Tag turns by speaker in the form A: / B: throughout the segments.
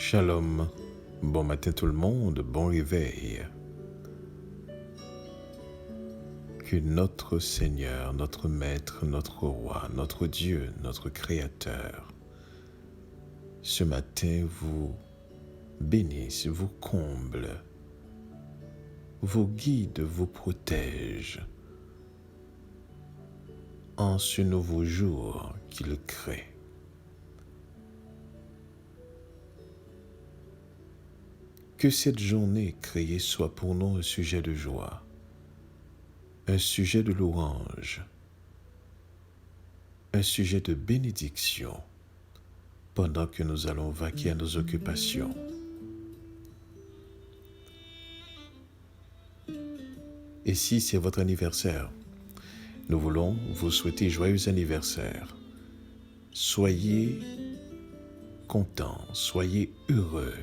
A: Shalom, bon matin tout le monde, bon réveil. Que notre Seigneur, notre Maître, notre Roi, notre Dieu, notre Créateur, ce matin vous bénisse, vous comble, vous guide, vous protège en ce nouveau jour qu'il crée. Que cette journée créée soit pour nous un sujet de joie, un sujet de louange, un sujet de bénédiction pendant que nous allons vaquer à nos occupations. Et si c'est votre anniversaire, nous voulons vous souhaiter joyeux anniversaire. Soyez contents, soyez heureux,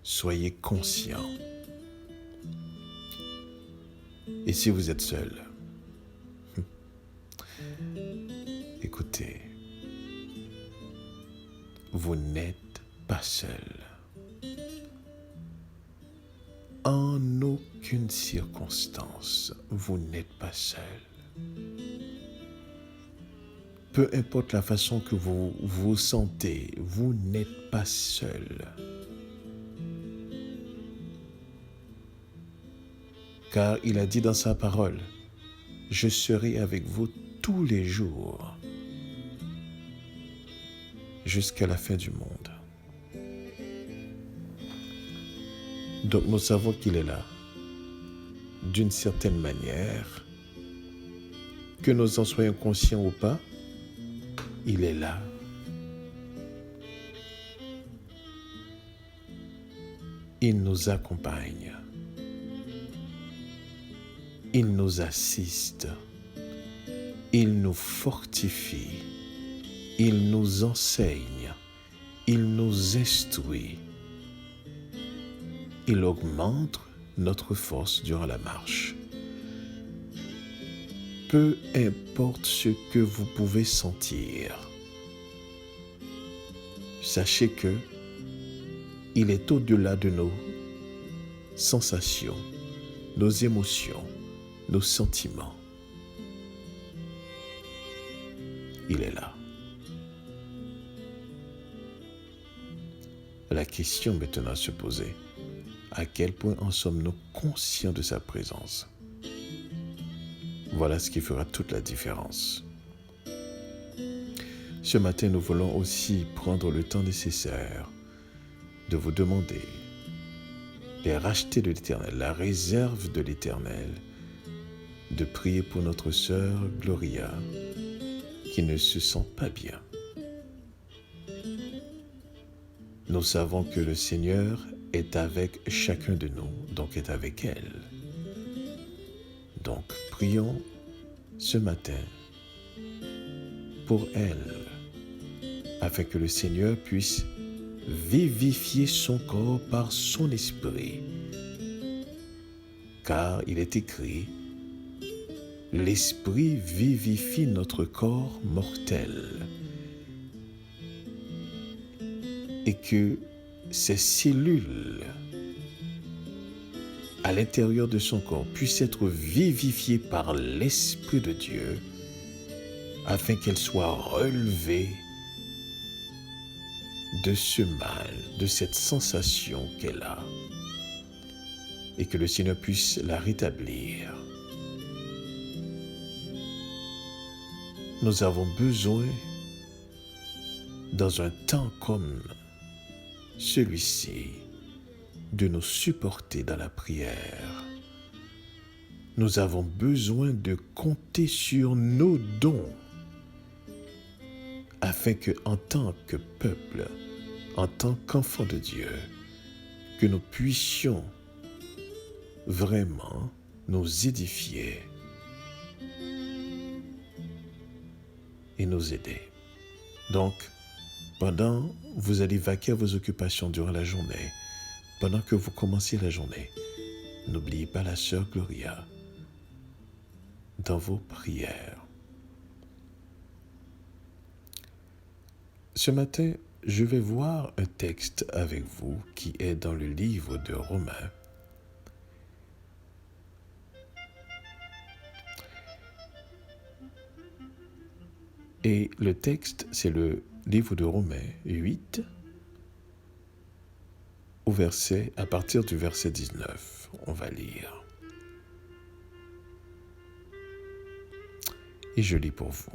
A: soyez conscients. Et si vous êtes seul, écoutez, vous n'êtes pas seul. En aucune circonstance, vous n'êtes pas seul. Peu importe la façon que vous vous sentez, vous n'êtes pas seul. Car il a dit dans sa parole, « Je serai avec vous tous les jours jusqu'à la fin du monde. » Donc nous savons qu'il est là, d'une certaine manière, que nous en soyons conscients ou pas, il est là. Il nous accompagne. Il nous assiste. Il nous fortifie. Il nous enseigne. Il nous instruit. Il augmente notre force durant la marche. Peu importe ce que vous pouvez sentir, sachez que il est au-delà de nos sensations, nos émotions, nos sentiments. Il est là. La question maintenant à se poser, à quel point en sommes-nous conscients de sa présence? Voilà ce qui fera toute la différence. Ce matin, nous voulons aussi prendre le temps nécessaire de vous demander les rachetés de l'Éternel, la réserve de l'Éternel, de prier pour notre sœur Gloria, qui ne se sent pas bien. Nous savons que le Seigneur est avec chacun de nous, donc est avec elle. Donc, prions ce matin pour elle, afin que le Seigneur puisse vivifier son corps par son esprit. Car il est écrit, l'esprit vivifie notre corps mortel. Et que ces cellules à l'intérieur de son corps puissent être vivifiées par l'Esprit de Dieu afin qu'elles soient relevées de ce mal, de cette sensation qu'elle a et que le Seigneur puisse la rétablir. Nous avons besoin, dans un temps comme celui-ci, de nous supporter dans la prière. Nous avons besoin de compter sur nos dons afin que, en tant que peuple, en tant qu'enfants de Dieu, que nous puissions vraiment nous édifier et nous aider. Donc, pendant vous allez vaquer à vos occupations durant la journée, pendant que vous commencez la journée, n'oubliez pas la sœur Gloria dans vos prières. Ce matin, je vais voir un texte avec vous qui est dans le livre de Romains. Et le texte, c'est le livre de Romains 8, à partir du verset 19. On va lire. Et je lis pour vous.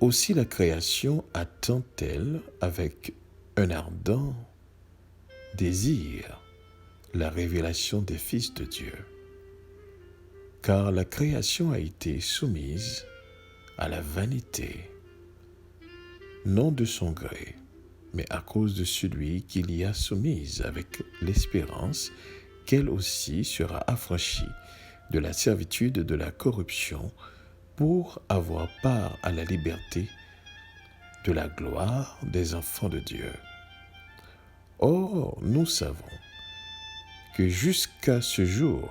A: Aussi la création attend-elle avec un ardent désir la révélation des fils de Dieu. Car la création a été soumise à la vanité, non de son gré, mais à cause de celui qui l'y a soumise, avec l'espérance qu'elle aussi sera affranchie de la servitude de la corruption pour avoir part à la liberté de la gloire des enfants de Dieu. Or, nous savons que jusqu'à ce jour,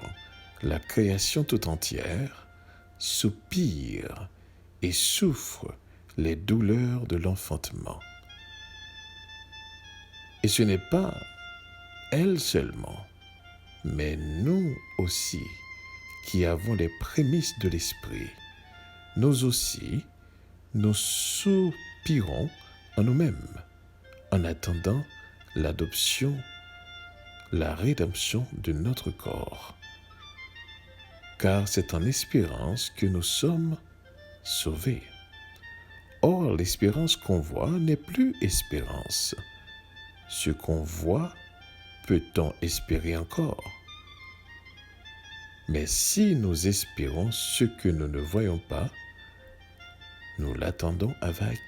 A: la création tout entière soupire et souffre les douleurs de l'enfantement. Et ce n'est pas elle seulement, mais nous aussi, qui avons les prémices de l'esprit, nous aussi, nous soupirons en nous-mêmes, en attendant l'adoption, la rédemption de notre corps. Car c'est en espérance que nous sommes sauvés. Or, l'espérance qu'on voit n'est plus espérance. Ce qu'on voit, peut-on espérer encore? Mais si nous espérons ce que nous ne voyons pas, nous l'attendons avec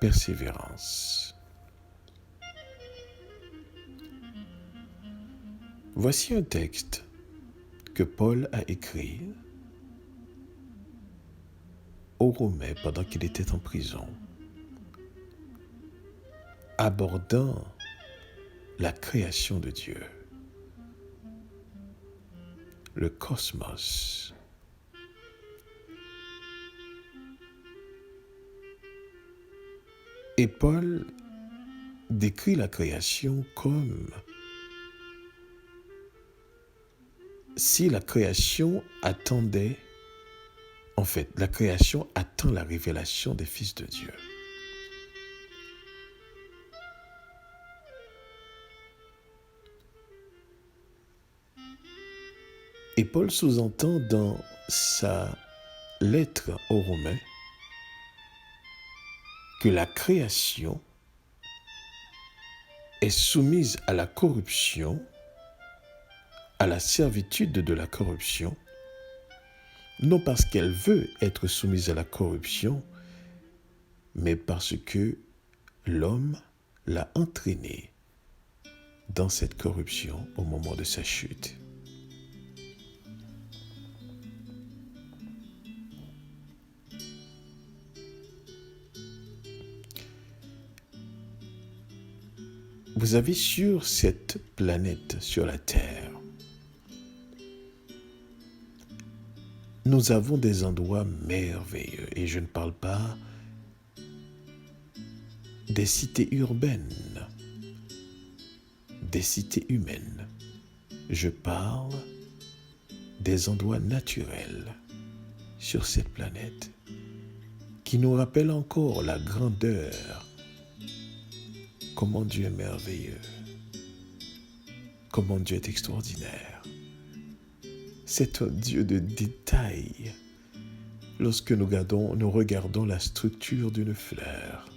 A: persévérance. Voici un texte que Paul a écrit aux Romains pendant qu'il était en prison, abordant la création de Dieu, le cosmos. Et Paul décrit la création comme si la création attendait, en fait, la création attend la révélation des fils de Dieu. Et Paul sous-entend dans sa lettre aux Romains que la création est soumise à la corruption, à la servitude de la corruption, non parce qu'elle veut être soumise à la corruption, mais parce que l'homme l'a entraînée dans cette corruption au moment de sa chute. Vous avez sur cette planète, sur la Terre, nous avons des endroits merveilleux. Et je ne parle pas des cités urbaines, des cités humaines. Je parle des endroits naturels sur cette planète qui nous rappellent encore la grandeur. Comment Dieu est merveilleux, comment Dieu est extraordinaire. C'est un Dieu de détails. Lorsque nous regardons la structure d'une fleur,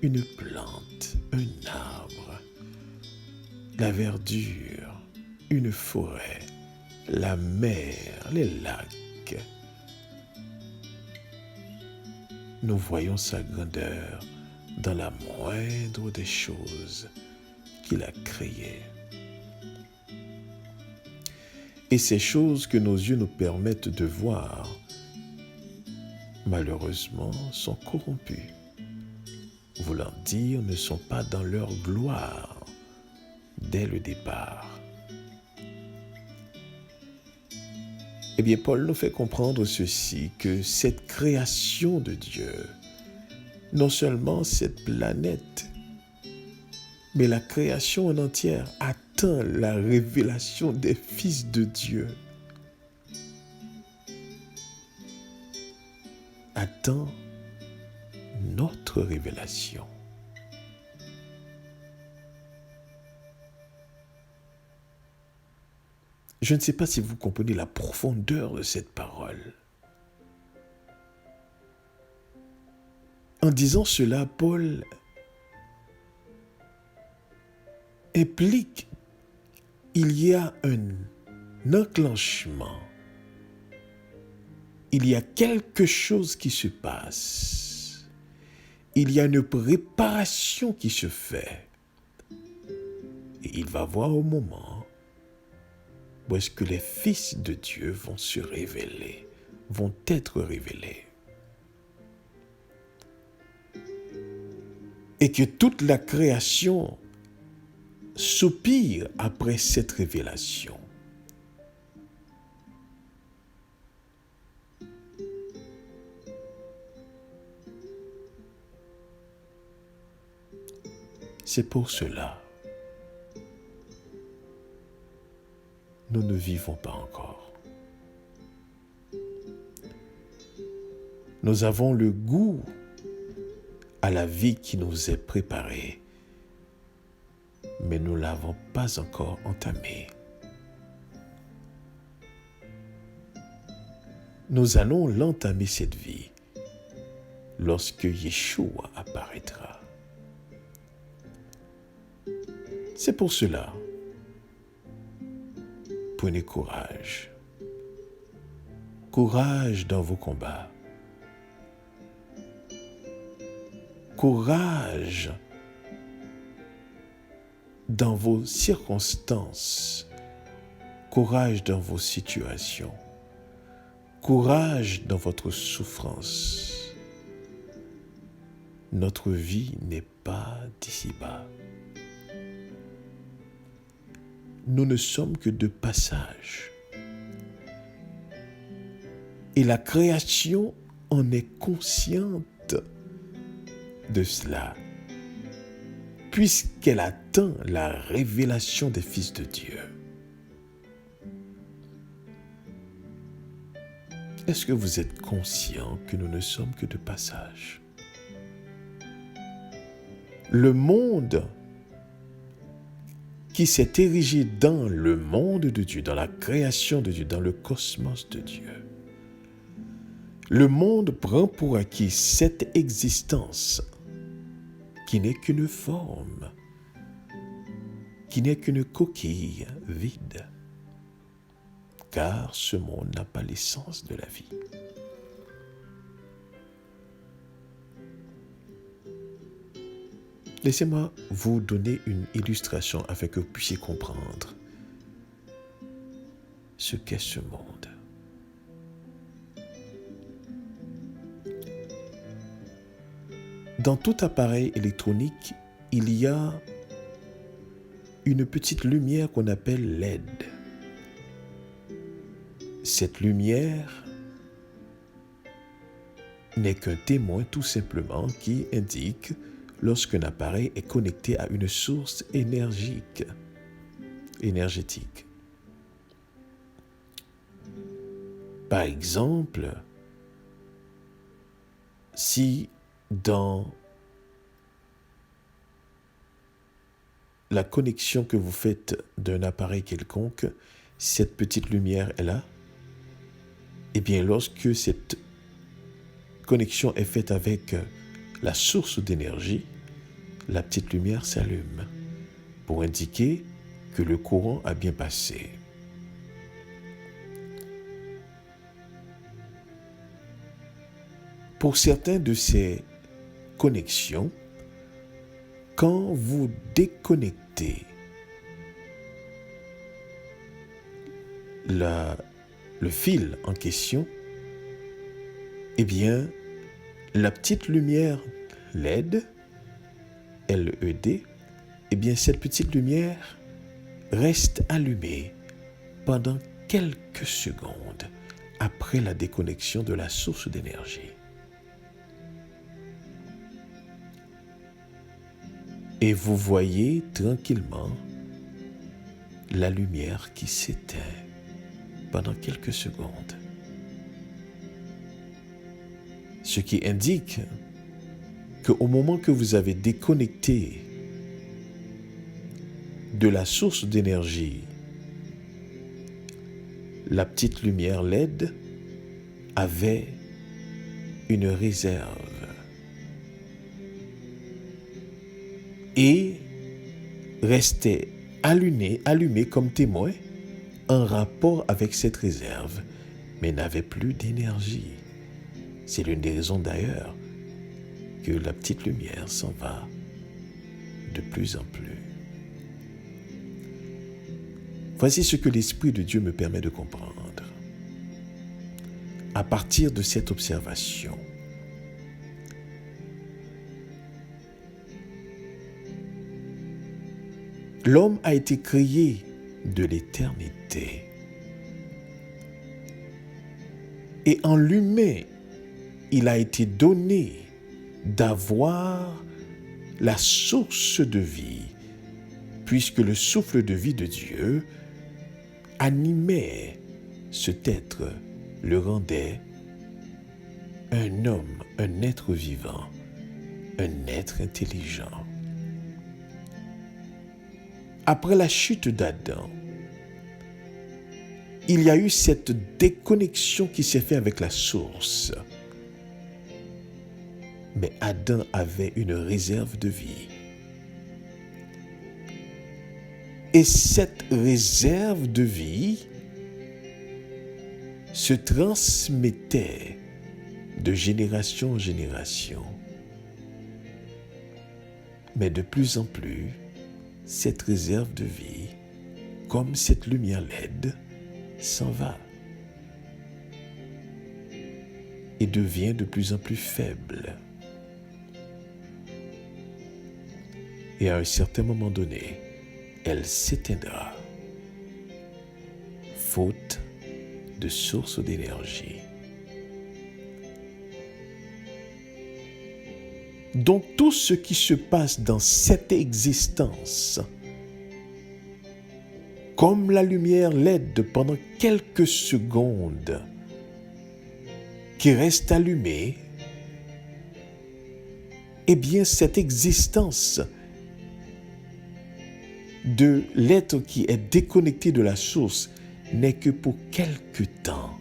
A: une plante, un arbre, la verdure, une forêt, la mer, les lacs, nous voyons sa grandeur dans la moindre des choses qu'il a créées. Et ces choses que nos yeux nous permettent de voir, malheureusement, sont corrompues. Voulant dire, ne sont pas dans leur gloire dès le départ. Eh bien, Paul nous fait comprendre ceci, que cette création de Dieu, non seulement cette planète, mais la création en entière attend la révélation des fils de Dieu. Attend notre révélation. Je ne sais pas si vous comprenez la profondeur de cette parole. En disant cela, Paul implique qu'il y a un enclenchement. Il y a quelque chose qui se passe. Il y a une préparation qui se fait. Et il va voir au moment où est-ce que les fils de Dieu vont se révéler, vont être révélés. Et que toute la création soupire après cette révélation. C'est pour cela nous ne vivons pas encore. Nous avons le goût à la vie qui nous est préparée, mais nous ne l'avons pas encore entamée. Nous allons l'entamer cette vie lorsque Yeshua apparaîtra. C'est pour cela, prenez courage. Courage dans vos combats. Courage dans vos circonstances. Courage dans vos situations. Courage dans votre souffrance. Notre vie n'est pas d'ici-bas. Nous ne sommes que de passage. Et la création en est consciente de cela, puisqu'elle attend la révélation des fils de Dieu. Est-ce que vous êtes conscient que nous ne sommes que de passage? Le monde qui s'est érigé dans le monde de Dieu, dans la création de Dieu, dans le cosmos de Dieu. Le monde prend pour acquis cette existence qui n'est qu'une forme, qui n'est qu'une coquille vide, car ce monde n'a pas l'essence de la vie. Laissez-moi vous donner une illustration afin que vous puissiez comprendre ce qu'est ce monde. Dans tout appareil électronique, il y a une petite lumière qu'on appelle LED. Cette lumière n'est qu'un témoin tout simplement qui indique lorsqu'un appareil est connecté à une source énergétique. Par exemple, si dans la connexion que vous faites d'un appareil quelconque, cette petite lumière est là, eh bien lorsque cette connexion est faite avec la source d'énergie, la petite lumière s'allume pour indiquer que le courant a bien passé. Pour certains de ces connexions, quand vous déconnectez le fil en question, eh bien, la petite lumière LED, LED, eh bien, cette petite lumière reste allumée pendant quelques secondes, après la déconnexion de la source d'énergie. Et vous voyez tranquillement la lumière qui s'éteint pendant quelques secondes. Ce qui indique qu'au moment que vous avez déconnecté de la source d'énergie, la petite lumière LED avait une réserve et restait allumé comme témoin en rapport avec cette réserve, mais n'avait plus d'énergie. C'est l'une des raisons d'ailleurs que la petite lumière s'en va de plus en plus. Voici ce que l'Esprit de Dieu me permet de comprendre. À partir de cette observation, l'homme a été créé de l'éternité. Et en l'humain, il a été donné d'avoir la source de vie, puisque le souffle de vie de Dieu animait cet être, le rendait un homme, un être vivant, un être intelligent. Après la chute d'Adam, il y a eu cette déconnexion qui s'est faite avec la source. Mais Adam avait une réserve de vie. Et cette réserve de vie se transmettait de génération en génération. Mais de plus en plus, cette réserve de vie, comme cette lumière LED, s'en va et devient de plus en plus faible. Et à un certain moment donné, elle s'éteindra, faute de source d'énergie. Donc tout ce qui se passe dans cette existence, comme la lumière LED pendant quelques secondes, qui reste allumée, eh bien cette existence de l'être qui est déconnecté de la source n'est que pour quelque temps.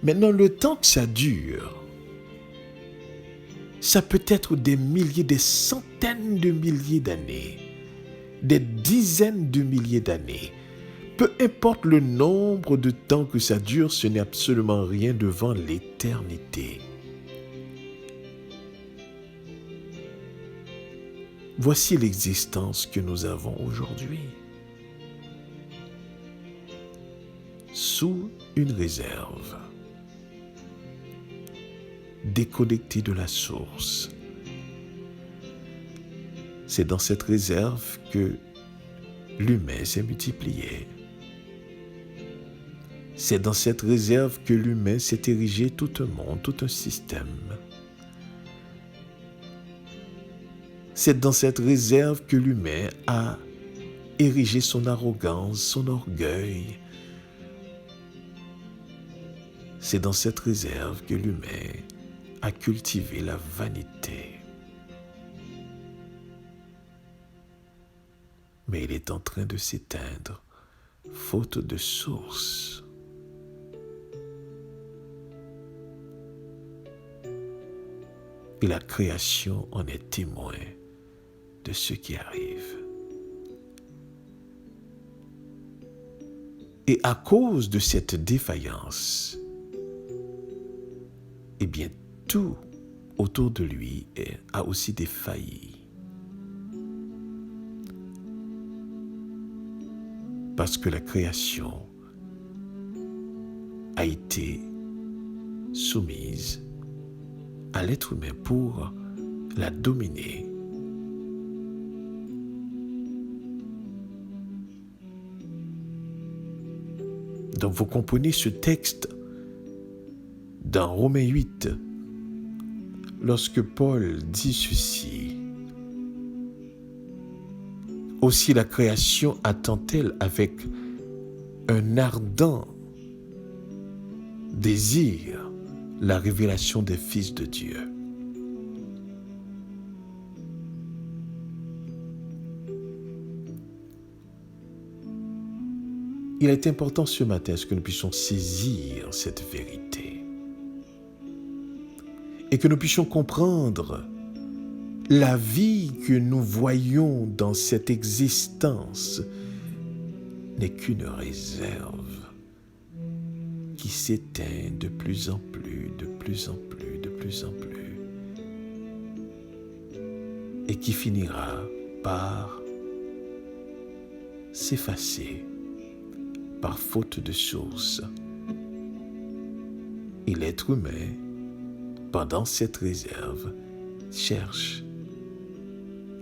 A: Maintenant, le temps que ça dure, ça peut être des milliers, des centaines de milliers d'années, des dizaines de milliers d'années. Peu importe le nombre de temps que ça dure, ce n'est absolument rien devant l'éternité. Voici l'existence que nous avons aujourd'hui. Sous une réserve, déconnectée de la source. C'est dans cette réserve que l'humain s'est multiplié. C'est dans cette réserve que l'humain s'est érigé tout un monde, tout un système. C'est dans cette réserve que l'humain a érigé son arrogance, son orgueil. C'est dans cette réserve que l'humain a cultivé la vanité. Mais il est en train de s'éteindre, faute de source. Et la création en est témoin de ce qui arrive. Et à cause de cette défaillance, eh bien, tout autour de lui a aussi défailli. Parce que la création a été soumise à l'être humain pour la dominer. Donc vous comprenez ce texte dans Romains 8, lorsque Paul dit ceci. Aussi la création attend-elle avec un ardent désir la révélation des fils de Dieu. Il est important ce matin que nous puissions saisir cette vérité et que nous puissions comprendre la vie que nous voyons dans cette existence n'est qu'une réserve qui s'éteint de plus en plus, de plus en plus, de plus en plus, et qui finira par s'effacer par faute de source. Et l'être humain, pendant cette réserve, cherche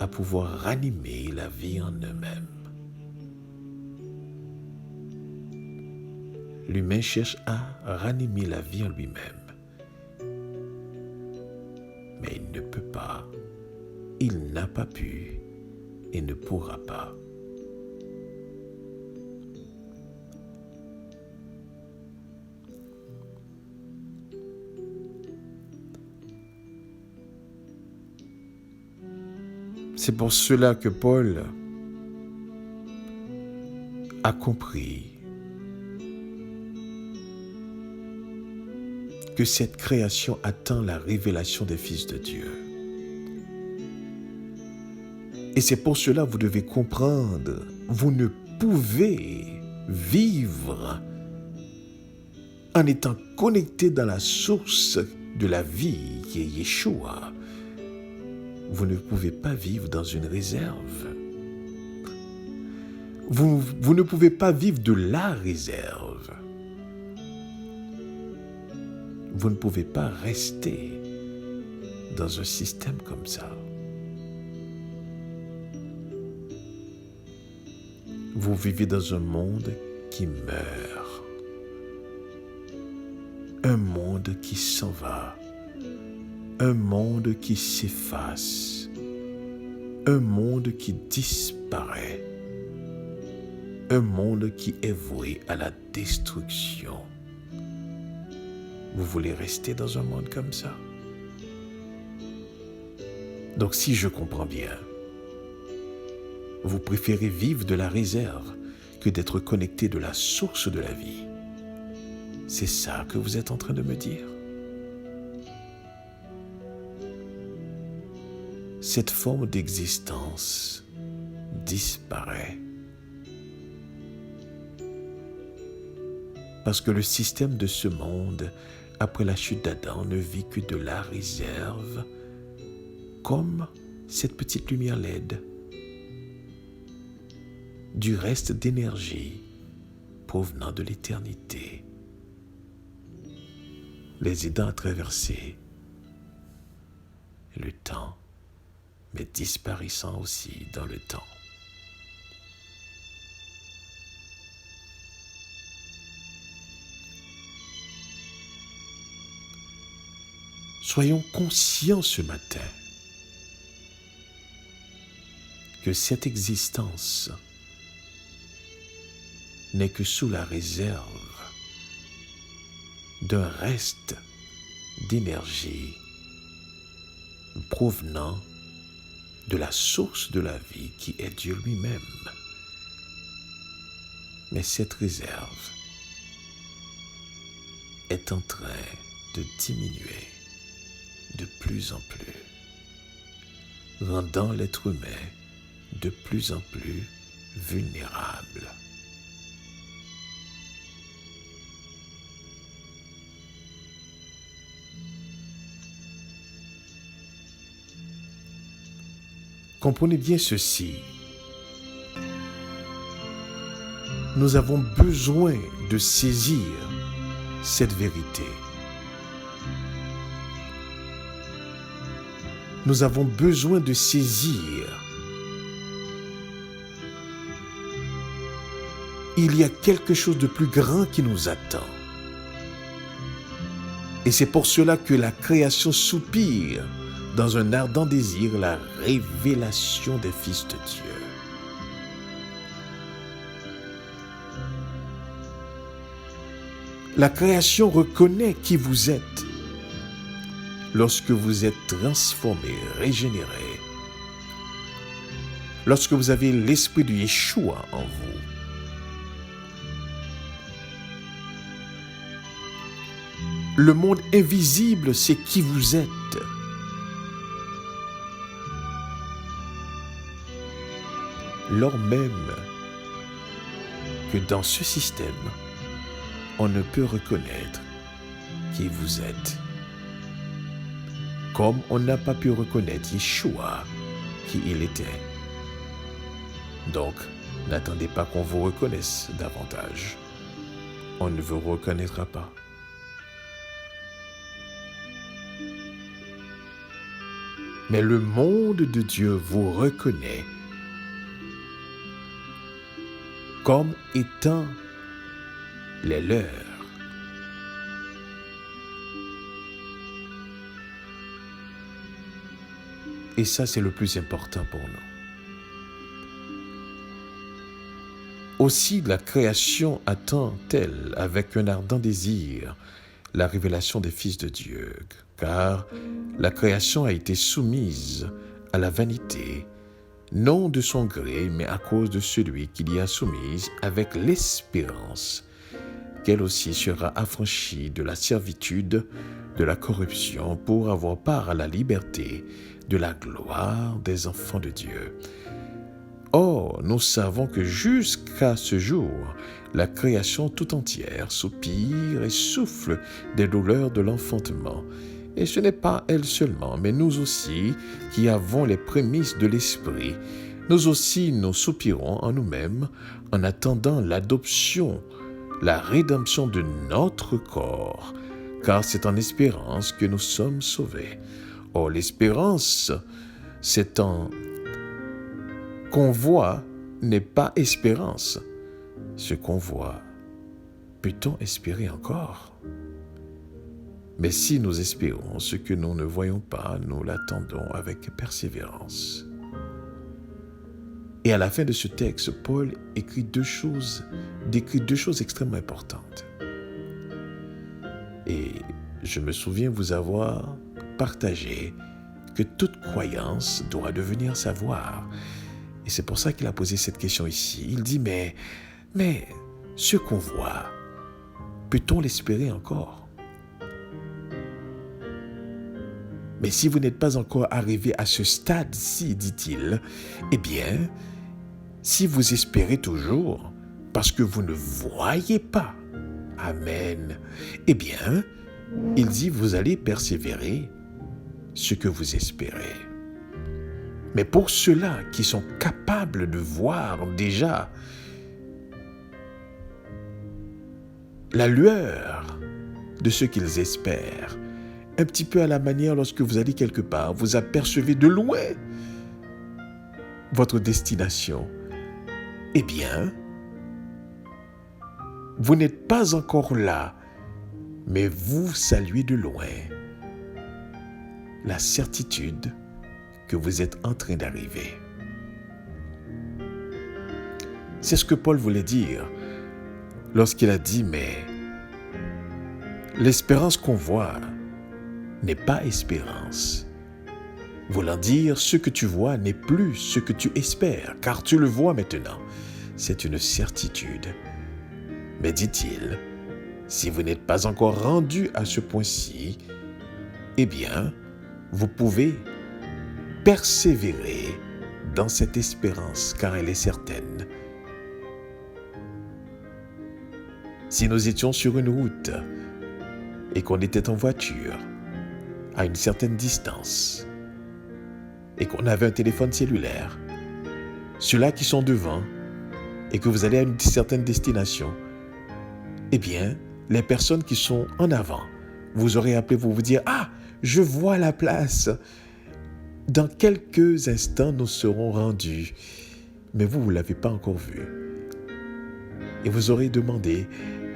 A: à pouvoir ranimer la vie en eux-mêmes. L'humain cherche à ranimer la vie en lui-même. Mais il ne peut pas, il n'a pas pu et ne pourra pas. C'est pour cela que Paul a compris que cette création attend la révélation des fils de Dieu. Et c'est pour cela que vous devez comprendre, vous ne pouvez vivre en étant connecté dans la source de la vie qui est Yeshua. Vous ne pouvez pas vivre dans une réserve. Vous ne pouvez pas vivre de la réserve. Vous ne pouvez pas rester dans un système comme ça. Vous vivez dans un monde qui meurt. Un monde qui s'en va. Un monde qui s'efface, un monde qui disparaît, un monde qui est voué à la destruction. Vous voulez rester dans un monde comme ça? Donc si je comprends bien, vous préférez vivre de la réserve que d'être connecté de la source de la vie. C'est ça que vous êtes en train de me dire? Cette forme d'existence disparaît parce que le système de ce monde, après la chute d'Adam, ne vit que de la réserve, comme cette petite lumière LED, du reste d'énergie provenant de l'éternité, les aidant à traverser le temps, mais disparaissant aussi dans le temps. Soyons conscients ce matin que cette existence n'est que sous la réserve d'un reste d'énergie provenant de la source de la vie qui est Dieu lui-même. Mais cette réserve est en train de diminuer de plus en plus, rendant l'être humain de plus en plus vulnérable. Comprenez bien ceci. Nous avons besoin de saisir cette vérité. Nous avons besoin de saisir il y a quelque chose de plus grand qui nous attend. Et c'est pour cela que la création soupire dans un ardent désir la révélation des fils de Dieu. La création reconnaît qui vous êtes lorsque vous êtes transformé, régénéré, lorsque vous avez l'esprit de Yeshua en vous. Le monde invisible, c'est qui vous êtes. Lors même que dans ce système, on ne peut reconnaître qui vous êtes. Comme on n'a pas pu reconnaître Yeshua, qui il était. Donc, n'attendez pas qu'on vous reconnaisse davantage. On ne vous reconnaîtra pas. Mais le monde de Dieu vous reconnaît comme étant les leurs. Et ça, c'est le plus important pour nous. Aussi, la création attend-elle avec un ardent désir la révélation des fils de Dieu, car la création a été soumise à la vanité, non de son gré, mais à cause de celui qui l'y a soumise, avec l'espérance qu'elle aussi sera affranchie de la servitude, de la corruption, pour avoir part à la liberté de la gloire des enfants de Dieu. Or, nous savons que jusqu'à ce jour, la création tout entière soupire et souffle des douleurs de l'enfantement. Et ce n'est pas elle seulement, mais nous aussi, qui avons les prémices de l'esprit, nous aussi nous soupirons en nous-mêmes en attendant l'adoption, la rédemption de notre corps, car c'est en espérance que nous sommes sauvés. Or, l'espérance, c'est en qu'on voit n'est pas espérance. Ce qu'on voit, peut-on espérer encore? Mais si nous espérons ce que nous ne voyons pas, nous l'attendons avec persévérance. Et à la fin de ce texte, Paul décrit deux choses extrêmement importantes. Et je me souviens vous avoir partagé que toute croyance doit devenir savoir. Et c'est pour ça qu'il a posé cette question ici. Il dit, mais ce qu'on voit, peut-on l'espérer encore? Mais si vous n'êtes pas encore arrivé à ce stade-ci, dit-il, eh bien, si vous espérez toujours, parce que vous ne voyez pas, amen, eh bien, il dit, vous allez persévérer ce que vous espérez. Mais pour ceux-là qui sont capables de voir déjà la lueur de ce qu'ils espèrent, un petit peu à la manière lorsque vous allez quelque part, vous apercevez de loin votre destination. Eh bien, vous n'êtes pas encore là, mais vous saluez de loin la certitude que vous êtes en train d'arriver. C'est ce que Paul voulait dire lorsqu'il a dit, mais l'espérance qu'on voit n'est pas espérance. Voulant dire, ce que tu vois n'est plus ce que tu espères, car tu le vois maintenant. C'est une certitude. Mais dit-il, si vous n'êtes pas encore rendu à ce point-ci, eh bien, vous pouvez persévérer dans cette espérance, car elle est certaine. Si nous étions sur une route et qu'on était en voiture à une certaine distance et qu'on avait un téléphone cellulaire, ceux-là qui sont devant et que vous allez à une certaine destination, eh bien, les personnes qui sont en avant, vous aurez appelé pour vous dire « Ah, je vois la place. Dans quelques instants, nous serons rendus. » Mais vous ne l'avez pas encore vu. Et vous aurez demandé,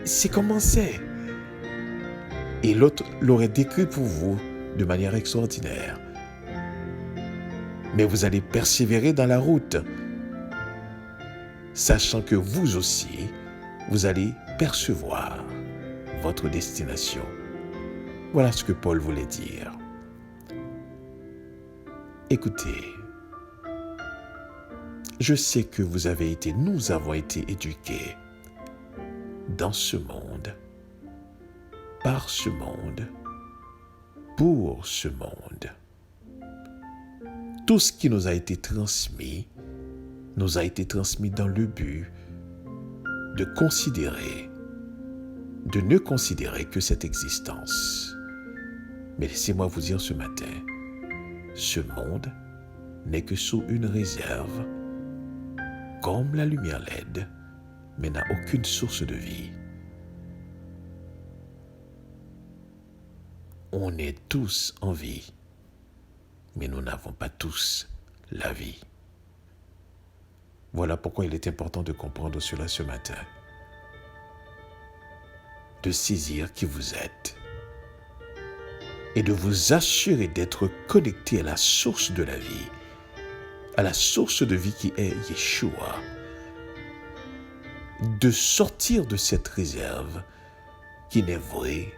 A: c'est comment c'est? Et l'autre l'aurait décrit pour vous de manière extraordinaire. Mais vous allez persévérer dans la route, sachant que vous aussi, vous allez percevoir votre destination. Voilà ce que Paul voulait dire. Écoutez, je sais que nous avons été éduqués dans ce monde, par ce monde, pour ce monde. Tout ce qui nous a été transmis dans le but de ne considérer que cette existence. Mais laissez-moi vous dire ce matin, ce monde n'est que sous une réserve, comme la lumière LED, mais n'a aucune source de vie. On est tous en vie, mais nous n'avons pas tous la vie. Voilà pourquoi il est important de comprendre cela ce matin, de saisir qui vous êtes et de vous assurer d'être connecté à la source de la vie, à la source de vie qui est Yeshua, de sortir de cette réserve qui n'est vraie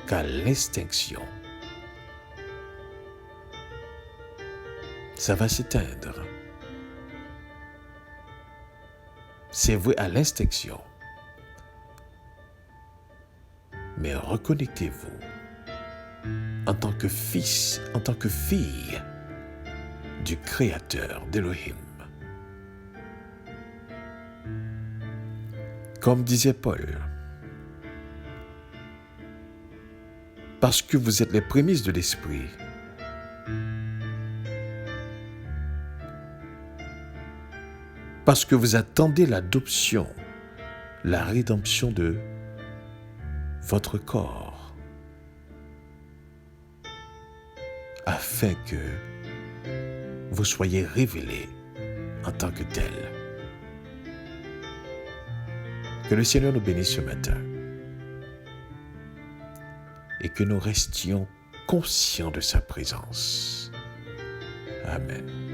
A: qu'à l'extinction. Ça va s'éteindre. C'est vrai à l'extinction. Mais reconnectez-vous en tant que fils, en tant que fille du Créateur d'Élohim. Comme disait Paul, parce que vous êtes les prémices de l'Esprit, parce que vous attendez l'adoption, la rédemption de votre corps, afin que vous soyez révélés en tant que tel. Que le Seigneur nous bénisse ce matin et que nous restions conscients de sa présence. Amen.